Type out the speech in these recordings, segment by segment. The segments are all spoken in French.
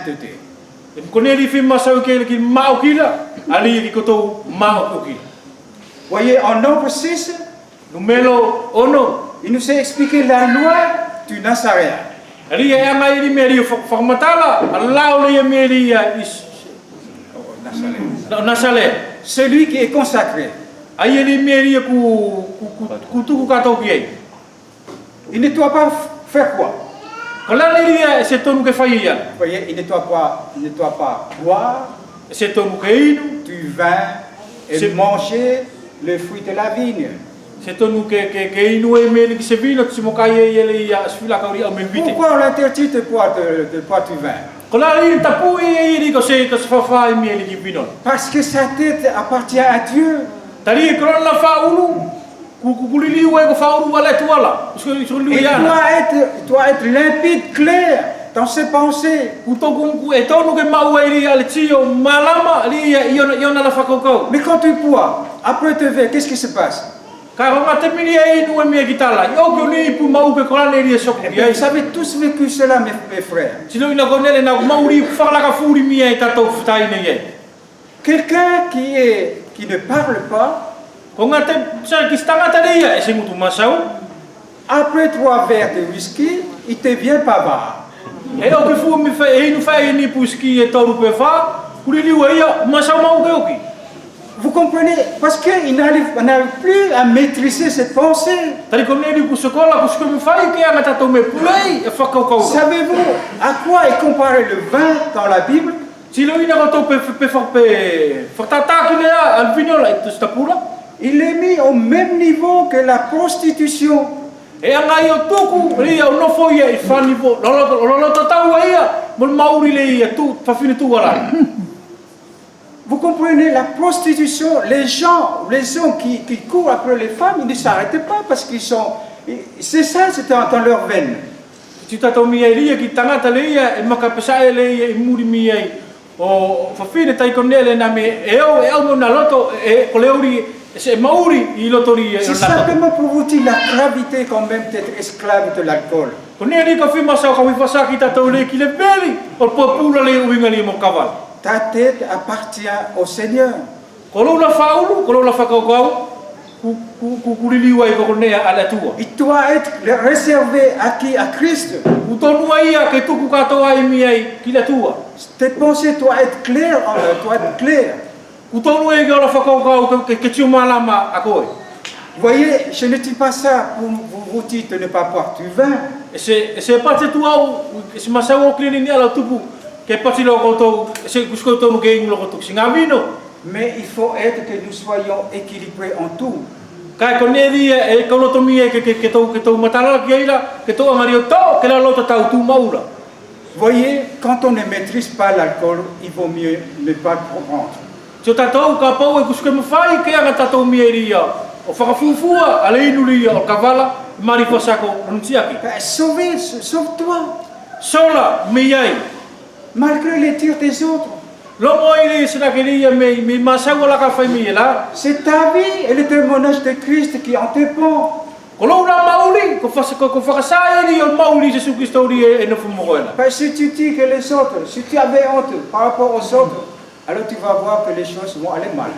sainteté. Voyez, en Nombre 6, il nous a expliqué la loi du Nazaréen. Celui qui est consacré. Il ne doit pas faire quoi? Voyez, il ne doit pas boire du vin et manger le fruit de la vigne. Pourquoi on l'interdit de boire du vin? Parce que sa tête appartient à Dieu. Il doit être limpide, clair dans ses pensées. Mais quand tu bois, après te verre, qu'est-ce qui se passe? Vous avez tous vécu cela, mes frères. Quelqu'un qui ne parle pas, après 3 verres de whisky, il devient bavard. Vous comprenez? Parce qu'il n'arrive plus à maîtriser cette pensée. Savez-vous à quoi est comparé le vin dans la Bible? Il est mis au même niveau que la prostitution. Vous comprenez, la prostitution, les hommes qui courent après les femmes, ils ne s'arrêtent pas parce qu'ils sont... C'est ça, c'est dans leur veine. C'est simplement pour vous dire la gravité quand même d'être esclave de l'alcool. Ta tête appartient au Seigneur. Il doit être réservé à qui? À Christ. Tes pensées doivent être claires. Vous voyez, je ne dis pas ça pour vous dire de ne pas boire du vin. Mais il faut être que nous soyons équilibrés en tout. Voyez, quand on ne maîtrise pas l'alcool, il vaut mieux ne pas le prendre. Sauve-toi. Malgré les tirs des autres. C'est ta vie et le témoignage de Christ qui en dépend. Si tu dis que les autres, si tu avais honte par rapport aux autres, alors tu vas voir que les choses vont aller mal.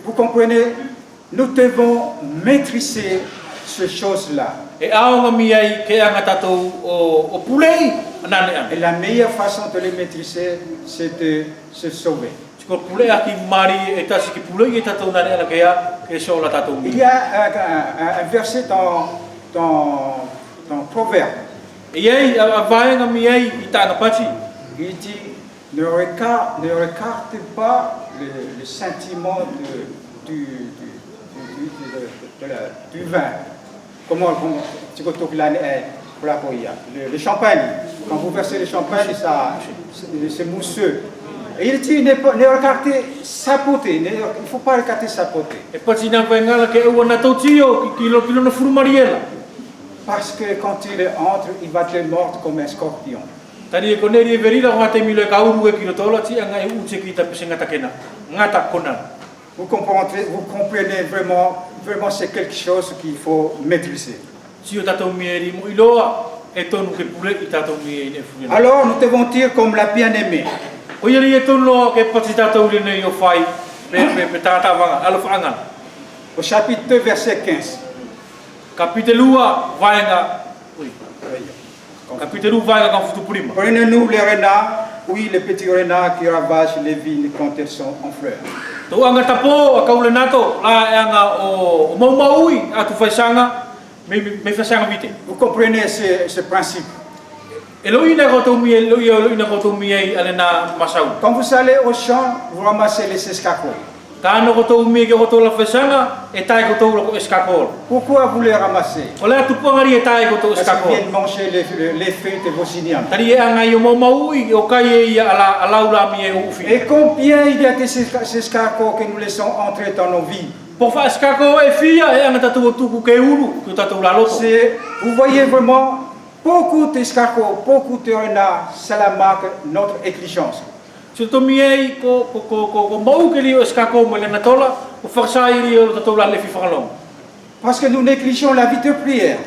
Vous comprenez? Nous devons maîtriser ces choses-là. Et la meilleure façon de les maîtriser, c'est de se sauver. Il y a un verset dans Proverbe. Il dit, ne regarde pas le sentiment du vin. Le champagne. Quand vous versez le champagne, c'est mousseux. Et il dit, ne regardez sa beauté. Il ne faut pas regarder sa beauté. Parce que quand il entre, il va te mordre comme un scorpion. Vous comprenez vraiment Vraiment, c'est quelque chose qu'il faut maîtriser. Si o tatou mieri mo iloa e tonu ke pule I tatou mieri ne furi. Alors, nous devons dire comme la bien-aimée. O yeri e tonu ke pati tatou le nei o fai pe tata vanga alo fanga. Au chapitre 2, verset 15. Kapitelua vaenga. Kapitelua vaenga kan futu prima. Prenez-nous les renards, oui, les petits renards qui ravagent les vignes quand elles sont en fleurs. To anga tapo a kaule nato la anga o maui atu faisanga me faisanga vite. Vous comprenez ce principe? Eloina koto mi eloina koto mi alena masau. Quand vous allez au champ, vous ramassez les escargots. Kano koto mi ke koto la faisanga e tai koto la escargot. Pourquoi vous les ramassez? Ola tu pongari e tai koto Parce qu'ils escargot. viennent manger les feuilles de vos ignames. Tari anga yo maui o kai ia ala ula mi e ufi. Et combien il y a de ces escargots que nous laissons entrer dans nos vies? Pour faire escargot e fia e anga tatu tuku ke ulu ku tatu la loto. Vous voyez vraiment beaucoup d'escargots, beaucoup de renards, cela marque notre négligence. Si to miei ko mau ke li o escargot mo le na tola o farsai ri o tatu la le fi falong. Parce que nous négligeons la vie de prière.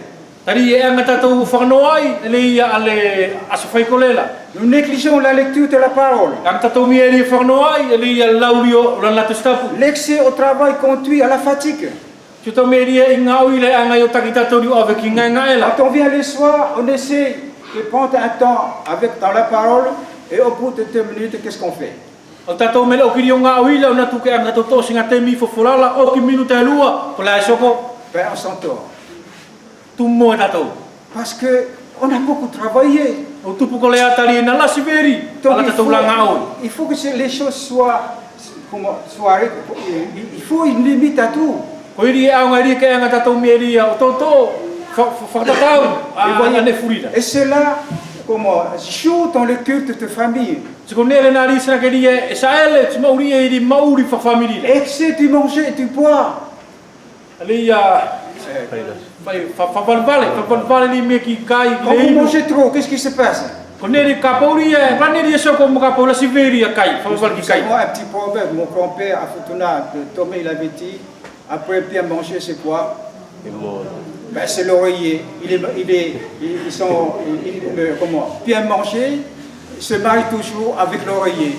Tari e anga tatu whakanoai le ia ale asafai kolela. Nous négligeons la lecture de la parole. Ang tatu mieri whakanoai le ia laurio la latu stapu. L'excès au travail conduit à la fatigue. Si to mieri e ngau ile anga yo takita tori o avec inga ngaela. Quand on vient le soir, on essaie de prendre un temps dans la parole et au bout de 2 minutes, qu'est-ce qu'on fait? O tatu mele o kiri o ngau ile o natu ke anga toto singa temi fofolala o ki minuta e lua ko la soko. Ben, on s'entend. Tumo e tatu. Parce qu'on a beaucoup travaillé. O tupu ko le atari na la siveri. Donc, Ala tatu la ngau. il faut que les choses soient il faut une limite à tout. Ko iri e au ngari ke anga tatu mieri o toto whakatatau a ne furida. Et cela joue dans le culte de famille. Si ko nere na ri sra ke ri e saele ti mauri e ri mauri fa family. Excès du manger et du boire. Ali fa li me ki kai Quand vous mangez trop, qu'est-ce qui se passe? ko nere ka pauri e pa nere so ko mo ka paula siveri a kai fa val ki kai. Moi, un petit proverbe, mon grand-père à Futuna, Tomé, il avait dit, après bien manger, c'est quoi? Ben, c'est l'oreiller. Bien manger, se marie toujours avec l'oreiller.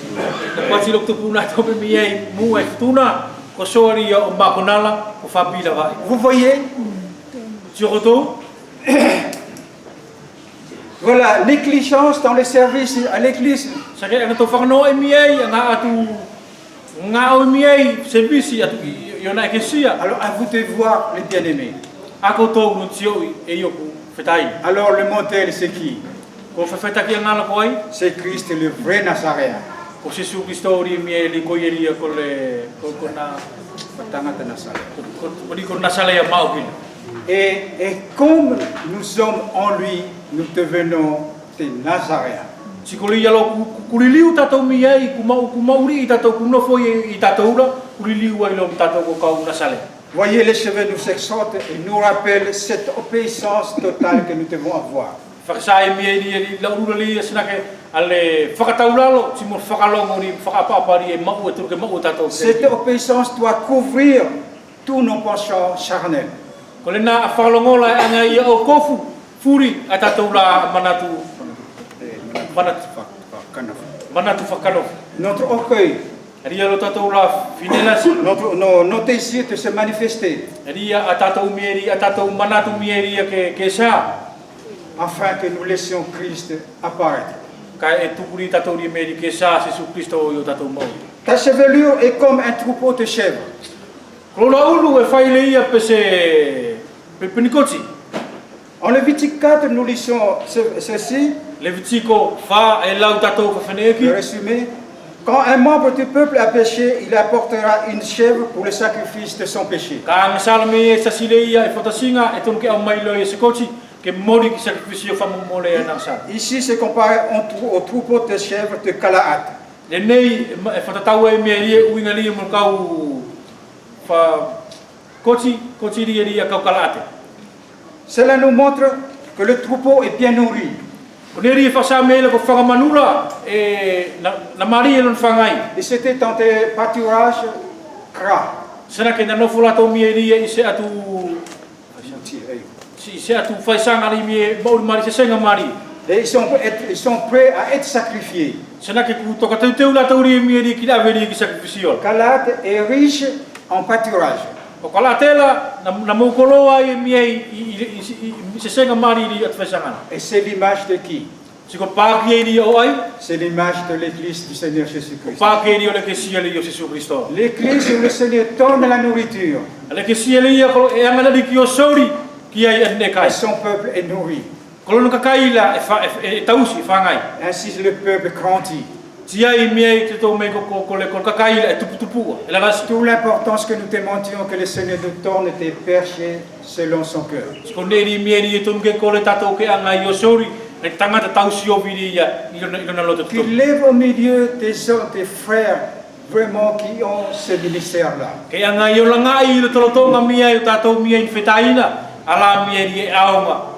Pati lo tupuna to be mi e mu e tuna ko sori o makonala ko fa bila vai. Vous voyez? Surtout Voilà, négligence dans le service à l'église. sa ke to fa no e mi e nga atu nga o mi e service atu yo na ke sia. Alors, à vous de voir les bien-aimés. Ako to no tio e yo ku fetai. Alors, le modèle, c'est qui? Ko fa feta ki ngala ko ai. C'est Christ, le vrai Nazaréen. Ko Jesu Cristo ri mi e li ko yeri ko le ko na Tangata Nazareth. ko di ko na sala ya mau kin. Et comme nous sommes en lui, nous devenons des Nazaréens. Sikoli yalo kuliliu tatou mi ai ku mauri tatou ku no foi I tatou la kuliliu ai lo tatou ko ka una sale. Voyez, les cheveux nous exhortent et nous rappellent cette obéissance totale que nous devons avoir. Fakasai mi ai ni la uruli snake ale fakataulalo simo fakalongo ni fakapapa ri mau e turke mau tatou. Cette obéissance doit couvrir tous nos penchants charnels. Kolena fakalongo la anga ia o kofu furi atatou la manatu fakano. Notre orgueil, Ria lo tatou la finelas nos désirs de se manifester, ria atatou mieri atatou manatu mieri ke sa. afin que nous laissions Christ apparaître. Ka e tukuri tatou ri meri ke sa Jesu Cristo yo tatou mau. Ta chevelure est comme un troupeau de chèvres. Klola ulu e faile ia pe penikoti. En Lévitique 4, nous lisons ceci, Levitico fa e lau tatou fa feneki. le résumé. Quand un membre du peuple a péché, il apportera une chèvre pour le sacrifice de son péché. Ka ngalame e sasile ia e fotasinga e tonu ke au mai lo e sekoti ke mori ki sacrificio fa momole e nasa. Ici, c'est comparé au troupeau de chèvres de Galaad. Le nei e fotatau e meri uinga li mo kau fa koti ri kau kalate. Cela nous montre que le troupeau est bien nourri. Neri fa sa mele ko fa manula e na mari e non fangai. Et c'était dans des pâturages gras. Sana ke na no fula to mi ri e se atu se atu fai sanga ri mi bo mari se senga mari. Et ils sont prêts à être sacrifiés. Sana ke ku to ka te la to ri mi ri ki la veri ki sacrificio. Galate est riche en pâturage. O kala tela na mo koloa i mi i se senga mari ri at fai sanga. Et c'est l'image de qui? Si ko pa ki ri o ai, c'est l'image de l'église du Seigneur Jésus-Christ. Pa ki ri o le ke sia le Gesù Cristo. L'église où le Seigneur donne la nourriture. Le ke sia le ia ko e anga di ki o sori ki ai ane kai. Et son peuple est nourri. Kolo ka kaila e tausi fa ngai. Ainsi le peuple grandit. Tia i mi te to me ko le ko ka kaila e tupu e la ras. Toute l'importance que nous demandions que le Seigneur nous donne des perchés selon son cœur. Ko ne ri mi ri to ke ko le tato ke anga i o sori. E tangata tausi o viri ia i lona loto. Qui lève au milieu des hommes, des frères vraiment qui ont ce ministère-là. Ke anga i o langa i le tolotonga mi ai tato mi ai fetaina ala mi ri e aonga.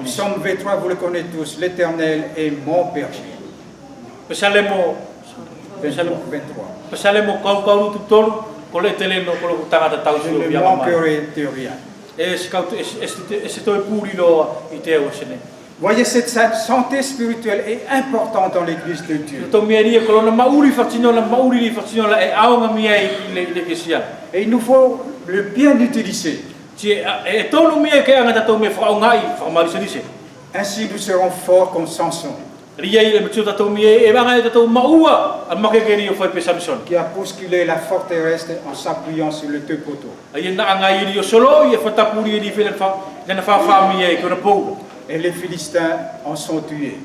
Psaume 23, vous le connaissez tous. L'Éternel est mon berger. Psalmo 23. Psalmo kau tutolu ko le teleno ko lo tangata tausi o Je ne via manquerai de rien. Voyez, cette santé spirituelle est importante dans l'Église de Dieu. Et il nous faut le bien utiliser. Ainsi nous serons forts comme Samson, qui a bousculé la forteresse en s'appuyant sur les deux poteaux. Et les Philistins en sont tués.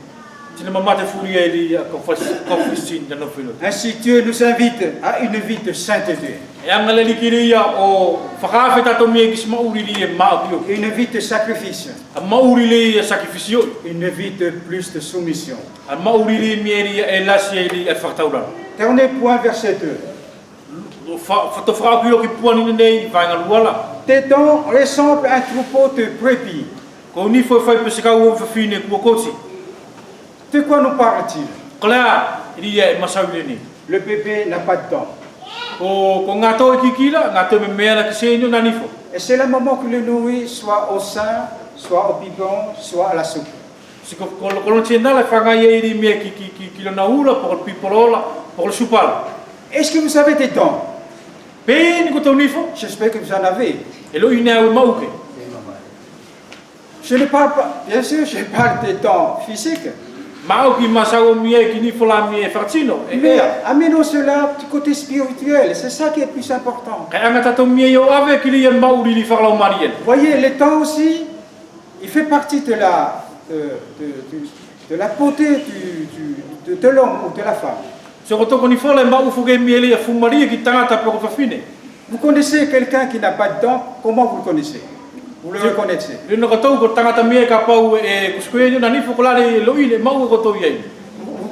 Ainsi Dieu nous invite à une vie de sainteté, une vie de sacrifice, une vie de plus de soumission. Dernier point, verset 2. Tes dents ressemblent à un troupeau de brebis. De quoi nous parle-t-il? Le bébé n'a pas de dents. Et c'est le moment que le nourrit soit au sein, soit au biberon, soit à la soupe. Est-ce que vous avez des dents? J'espère que vous en avez. Je ne parle pas, bien sûr, je parle des dents physiques. Mais amenons cela du côté spirituel, c'est ça qui est plus important. Voyez, le temps aussi, il fait partie de la beauté de l'homme ou de la femme. Vous connaissez quelqu'un qui n'a pas de dents, comment vous le connaissez? Vous le reconnaissez? Vous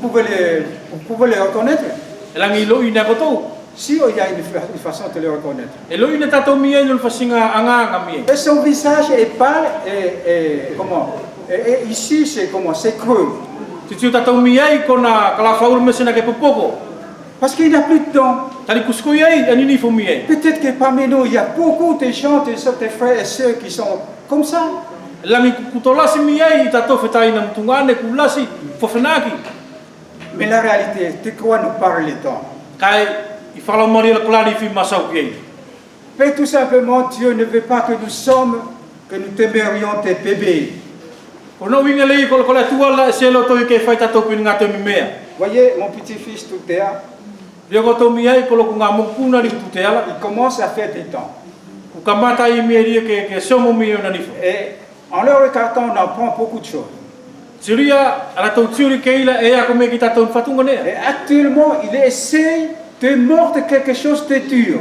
pouvez le reconnaître? Si, il y a une façon de le reconnaître. Et son visage est pâle et comment? Et ici, c'est comment? C'est creux. Parce qu'il n'y a plus de dents. Peut-être que parmi nous, il y a beaucoup de gens, des frères et sœurs qui sont comme ça. Mais la réalité, de quoi nous parle les dents? Mais tout simplement, Dieu ne veut pas que nous demeurions des bébés. Voyez, mon petit-fils tout terre, il commence à faire des dents. Et en le regardant, on apprend beaucoup de choses. Et actuellement, il essaie de mordre quelque chose de dur.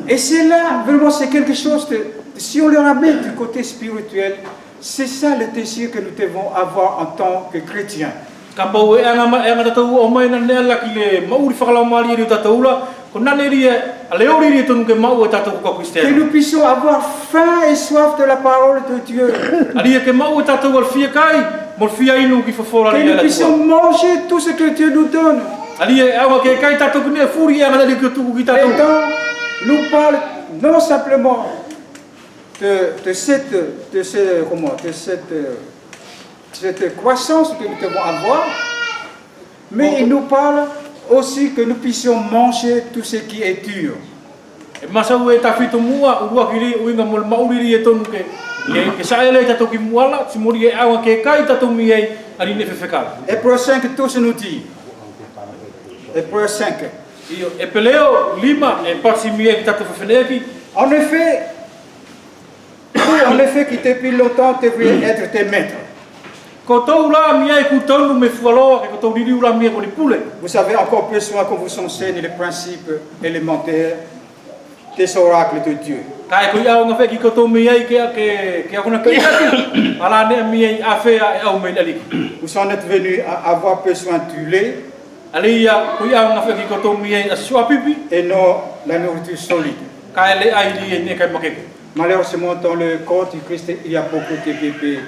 Et c'est là, vraiment, c'est quelque chose de... Si on le ramène du côté spirituel, c'est ça le désir que nous devons avoir en tant que chrétiens. Que nous puissions avoir faim et soif de la parole de Dieu. Mo fia inu ki fofola Que ni nous ala. puissions manger tout ce que Dieu nous donne. Ali e awa ke kai tatou kune furi e ngana ki tu ki Et tatou. donc, nous parle non simplement de cette croissance que nous devons avoir, mais il nous parle aussi que nous puissions manger tout ce qui est dur. E masau e tafitu mua urua kiri uinga mol mauriri e tonu ke saele tatou ki muala simori e awa ke kai tatou mi e ali ne fefekala. Hébreux 5, tous nous dit. Hébreux 5. Io e peleo lima e pasi mi e tatou fefeneki. En effet, qui depuis longtemps devraient être tes maîtres. Kotou la mi e kutonu me fualoa ke kotou diri ula mi e ko ni pule. Vous avez encore besoin qu'on vous enseigne les principes élémentaires des oracles de Dieu. Kai ko ia nga fe ki kotou mi e ke akuna ke atu. Ala ne mi e afea e au me ali. Vous en êtes venus à avoir besoin du lait Ali ia ko ia nga fe ki kotou mi e asua pipi. et non la nourriture solide. Kai le ai li ne kai makeke. Malheureusement, dans le corps du Christ, il y a beaucoup de bébés,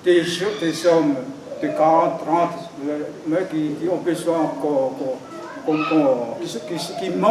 des hommes de 40, 30, qui ont besoin qui mangent.